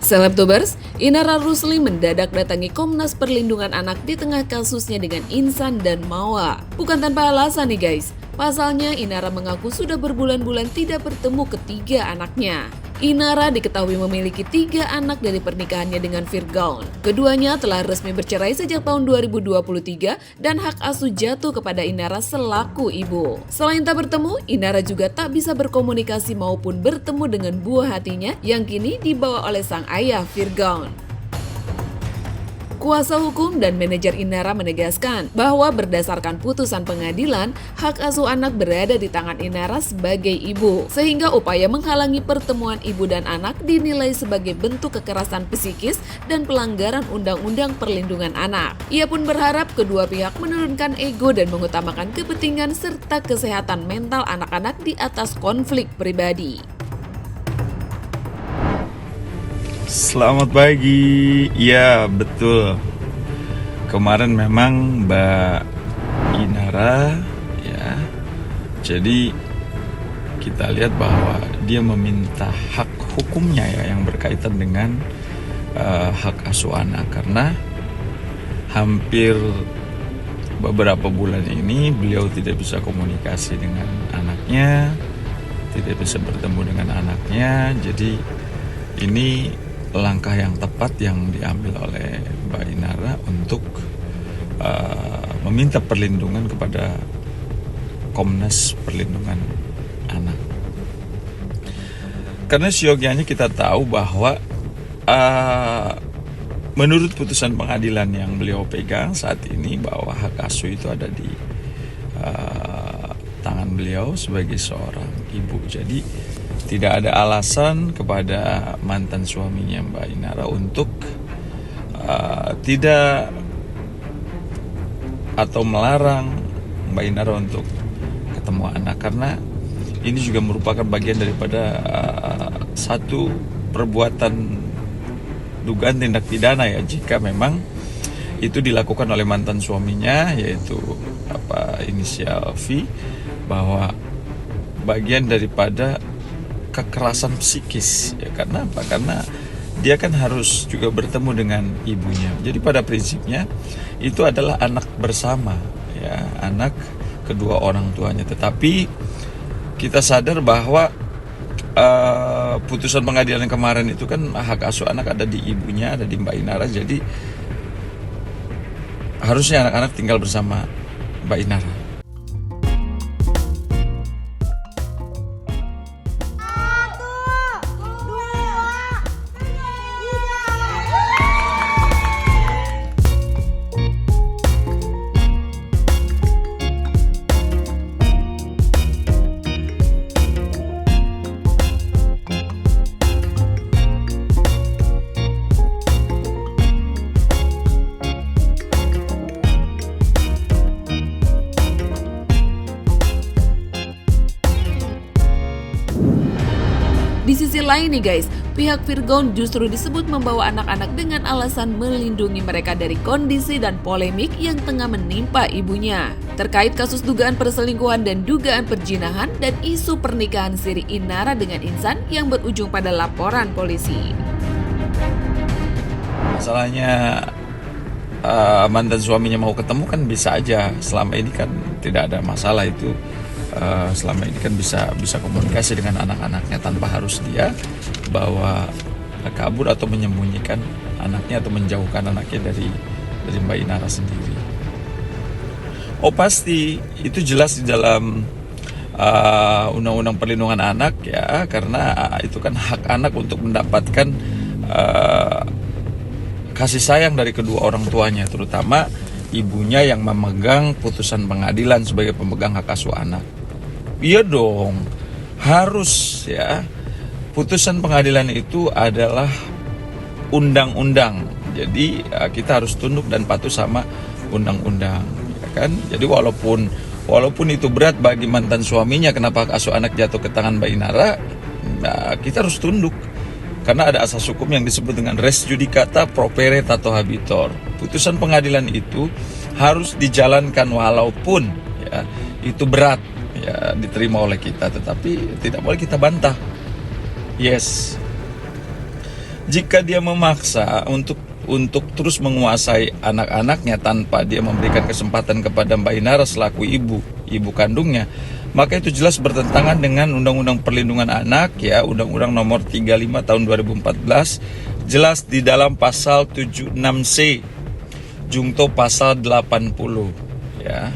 Selebtubers, Inara Rusli mendadak datangi Komnas Perlindungan Anak di tengah kasusnya dengan Insan dan Mawa. Bukan tanpa alasan nih guys, pasalnya Inara mengaku sudah berbulan-bulan tidak bertemu ketiga anaknya. Inara diketahui memiliki 3 anak dari pernikahannya dengan Virgaun. Keduanya telah resmi bercerai sejak tahun 2023 dan hak asuh jatuh kepada Inara selaku ibu. Selain tak bertemu, Inara juga tak bisa berkomunikasi maupun bertemu dengan buah hatinya yang kini dibawa oleh sang ayah Virgaun. Kuasa hukum dan manajer Inara menegaskan bahwa berdasarkan putusan pengadilan, hak asuh anak berada di tangan Inara sebagai ibu, sehingga upaya menghalangi pertemuan ibu dan anak dinilai sebagai bentuk kekerasan psikis dan pelanggaran Undang-Undang Perlindungan Anak. Ia pun berharap kedua pihak menurunkan ego dan mengutamakan kepentingan serta kesehatan mental anak-anak di atas konflik pribadi. Selamat pagi. Ya, betul. Kemarin memang Mbak Inara ya. Jadi kita lihat bahwa dia meminta hak hukumnya ya yang berkaitan dengan hak asuh anak, karena hampir beberapa bulan ini beliau tidak bisa komunikasi dengan anaknya, tidak bisa bertemu dengan anaknya. Jadi ini langkah yang tepat yang diambil oleh Mbak Inara untuk meminta perlindungan kepada Komnas Perlindungan Anak. Karena siogianya kita tahu bahwa menurut putusan pengadilan yang beliau pegang saat ini, bahwa hak asuh itu ada di tangan beliau sebagai seorang ibu. Jadi tidak ada alasan kepada mantan suaminya Mbak Inara untuk tidak atau melarang Mbak Inara untuk ketemu anak, karena ini juga merupakan bagian daripada satu perbuatan dugaan tindak pidana ya, jika memang itu dilakukan oleh mantan suaminya, yaitu inisial V, bahwa bagian daripada kekerasan psikis ya. Karena apa? Karena dia kan harus juga bertemu dengan ibunya. Jadi pada prinsipnya itu adalah anak bersama ya, anak kedua orang tuanya. Tetapi kita sadar bahwa putusan pengadilan kemarin itu kan hak asuh anak ada di ibunya, ada di Mbak Inara. Jadi harusnya anak-anak tinggal bersama Mbak Inara. Di sisi lain nih guys, pihak Virgaun justru disebut membawa anak-anak dengan alasan melindungi mereka dari kondisi dan polemik yang tengah menimpa ibunya. Terkait kasus dugaan perselingkuhan dan dugaan perjinahan dan isu pernikahan siri Inara dengan Insan yang berujung pada laporan polisi. Masalahnya mantan suaminya mau ketemu kan bisa aja, selama ini kan tidak ada masalah itu. Selama ini kan bisa komunikasi dengan anak-anaknya tanpa harus dia bawa kabur atau menyembunyikan anaknya atau menjauhkan anaknya dari Mbak Inara sendiri. Oh pasti itu jelas di dalam Undang-Undang Perlindungan Anak ya, karena itu kan hak anak untuk mendapatkan kasih sayang dari kedua orang tuanya, terutama ibunya yang memegang putusan pengadilan sebagai pemegang hak asuh anak. Iya dong, harus ya. Putusan pengadilan itu adalah undang-undang. Jadi kita harus tunduk dan patuh sama undang-undang, ya kan? Jadi walaupun itu berat bagi mantan suaminya, kenapa hak asuh anak jatuh ke tangan Mbak Inara, kita harus tunduk. Karena ada asas hukum yang disebut dengan res judicata pro pere tato habitor. Putusan pengadilan itu harus dijalankan walaupun ya itu berat ya diterima oleh kita, tetapi tidak boleh kita bantah. Yes. Jika dia memaksa untuk terus menguasai anak-anaknya tanpa dia memberikan kesempatan kepada Mbak Inara selaku ibu kandungnya, maka itu jelas bertentangan dengan Undang-Undang Perlindungan Anak, ya, Undang-Undang Nomor 35 tahun 2014, jelas di dalam pasal 76C jungto pasal 80, ya.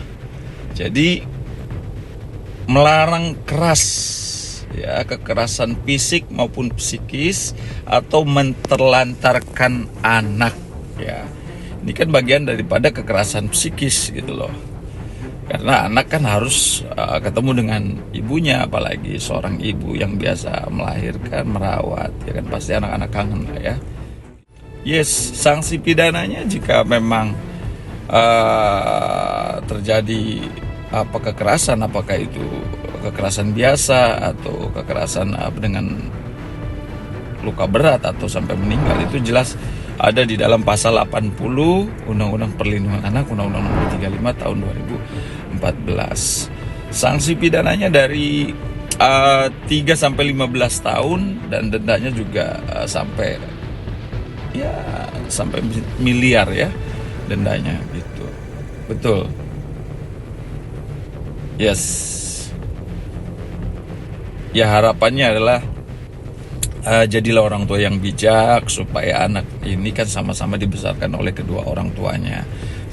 Jadi melarang keras, ya, kekerasan fisik maupun psikis atau menterlantarkan anak, ya. Ini kan bagian daripada kekerasan psikis gitu loh. Karena anak kan harus ketemu dengan ibunya, apalagi seorang ibu yang biasa melahirkan, merawat, ya kan pasti anak-anak kangen lah ya. Yes, sanksi pidananya jika memang terjadi kekerasan, apakah itu kekerasan biasa atau kekerasan dengan luka berat atau sampai meninggal, itu jelas ada di dalam pasal 80 Undang-Undang Perlindungan Anak, Undang-Undang Nomor 35 tahun 2014. Sanksi pidananya dari 3 sampai 15 tahun dan dendanya juga sampai miliar ya dendanya gitu. Betul. Yes. Ya harapannya adalah jadilah orang tua yang bijak supaya anak ini kan sama-sama dibesarkan oleh kedua orang tuanya.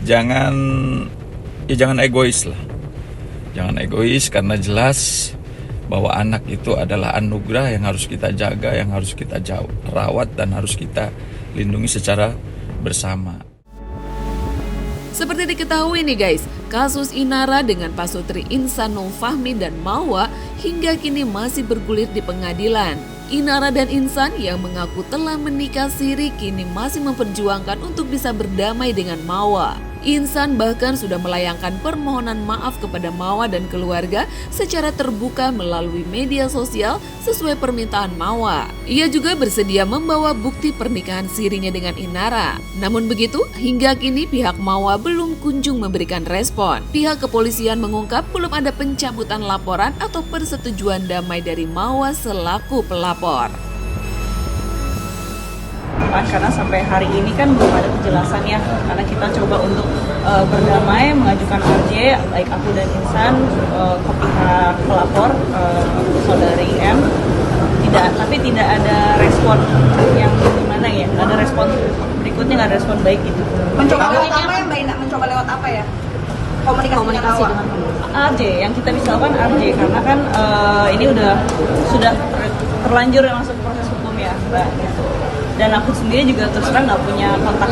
Jangan egois lah. Jangan egois karena jelas bahwa anak itu adalah anugerah yang harus kita jaga, yang harus kita rawat dan harus kita lindungi secara bersama. Seperti diketahui nih guys, kasus Inara dengan pasutri Insan Nur Fahmi dan Mawa hingga kini masih bergulir di pengadilan. Inara dan Insan yang mengaku telah menikah siri kini masih memperjuangkan untuk bisa berdamai dengan Mawa. Insan bahkan sudah melayangkan permohonan maaf kepada Mawa dan keluarga secara terbuka melalui media sosial sesuai permintaan Mawa. Ia juga bersedia membawa bukti pernikahan sirinya dengan Inara. Namun begitu, hingga kini pihak Mawa belum kunjung memberikan respon. Pihak kepolisian mengungkap belum ada pencabutan laporan atau persetujuan damai dari Mawa selaku pelapor. Karena sampai hari ini kan belum ada kejelasan ya, karena kita coba untuk berdamai mengajukan RJ, baik aku dan Insan ke pihak pelapor, saudari M, tapi tidak ada respon yang gimana ya, nggak ada respon berikutnya, nggak ada respon baik gitu. Mencoba lewat apa ya Mbak Ina? Mencoba lewat apa ya? Komunikasi dengan RJ, yang kita bisa lakukan RJ, karena kan ini sudah terlanjur masuk proses hukum ya Mbak. Dan aku sendiri juga terus terang nggak punya kontak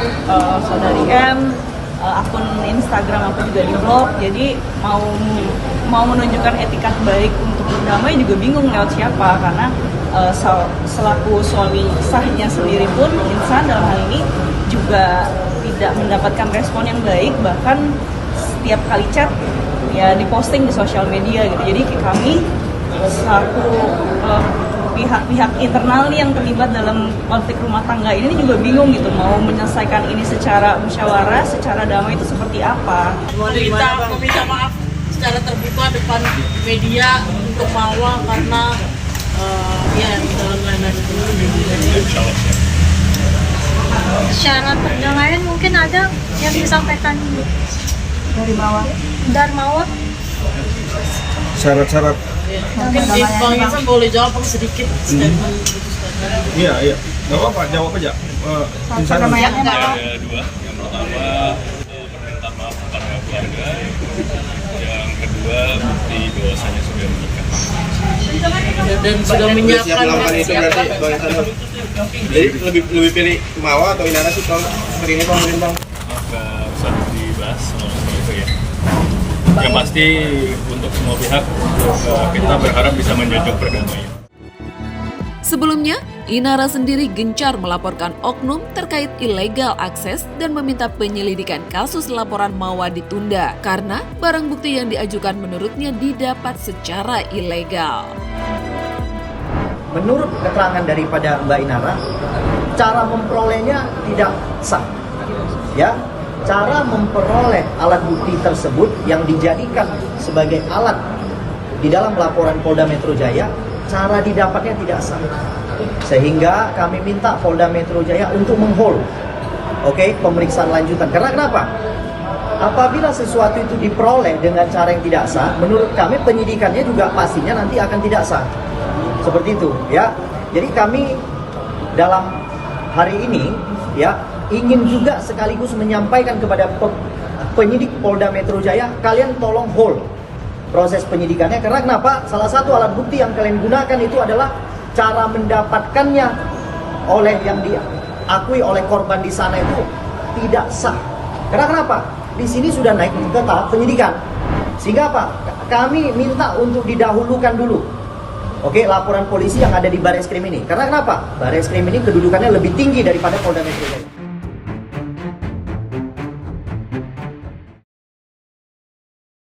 saudari M, akun Instagram aku juga di-blok, jadi mau menunjukkan etikat baik untuk berdamai juga bingung lewat siapa, karena selaku suami sahnya sendiri pun Insan dalam hal ini juga tidak mendapatkan respon yang baik, bahkan setiap kali chat ya diposting di sosial media gitu. Jadi kami selaku pihak-pihak internal yang terlibat dalam konflik rumah tangga ini juga bingung gitu, mau menyelesaikan ini secara musyawarah, secara damai itu seperti apa. Meminta maaf secara terbuka depan media untuk Mawa karena dalam lain-lain itu. Syarat perdamaian mungkin ada yang disampaikan dari Mawa. dari Mawa. Syarat-syarat. Mungkin Bang Insan boleh jawab sedikit statement. Iya. Gak apa-apa, jawab aja. Insan Ada dua. Yang pertama, permintaan maaf kepada keluarga. Yang kedua, bukti bahwasanya sudah menikah. Dan sudah menyiapkan itu berarti jadi lebih pilih Mawa atau Inara sih kalau seperti ini Bang? Gak usah dibahas soal itu ya. Yang pasti untuk semua pihak kita berharap bisa menjunjung perdamaian. Sebelumnya, Inara sendiri gencar melaporkan oknum terkait ilegal akses dan meminta penyelidikan kasus laporan Mawa ditunda karena barang bukti yang diajukan menurutnya didapat secara ilegal. Menurut keterangan daripada Mbak Inara, cara memperolehnya tidak sah. Ya, cara memperoleh alat bukti tersebut yang dijadikan sebagai alat di dalam laporan Polda Metro Jaya, cara didapatnya tidak sah. Sehingga kami minta Polda Metro Jaya untuk menghold pemeriksaan lanjutan. Karena kenapa? Apabila sesuatu itu diperoleh dengan cara yang tidak sah, menurut kami penyidikannya juga pastinya nanti akan tidak sah. Seperti itu, ya. Jadi kami dalam hari ini, ya, ingin juga sekaligus menyampaikan kepada penyidik Polda Metro Jaya, kalian tolong hold proses penyidikannya. Karena kenapa? Salah satu alat bukti yang kalian gunakan itu adalah cara mendapatkannya oleh yang diakui oleh korban di sana itu tidak sah. Karena kenapa? Di sini sudah naik ke tahap penyidikan. Sehingga apa? Kami minta untuk didahulukan dulu. Laporan polisi yang ada di Barreskrim ini. Karena kenapa? Barreskrim ini kedudukannya lebih tinggi daripada Polda Metro Jaya.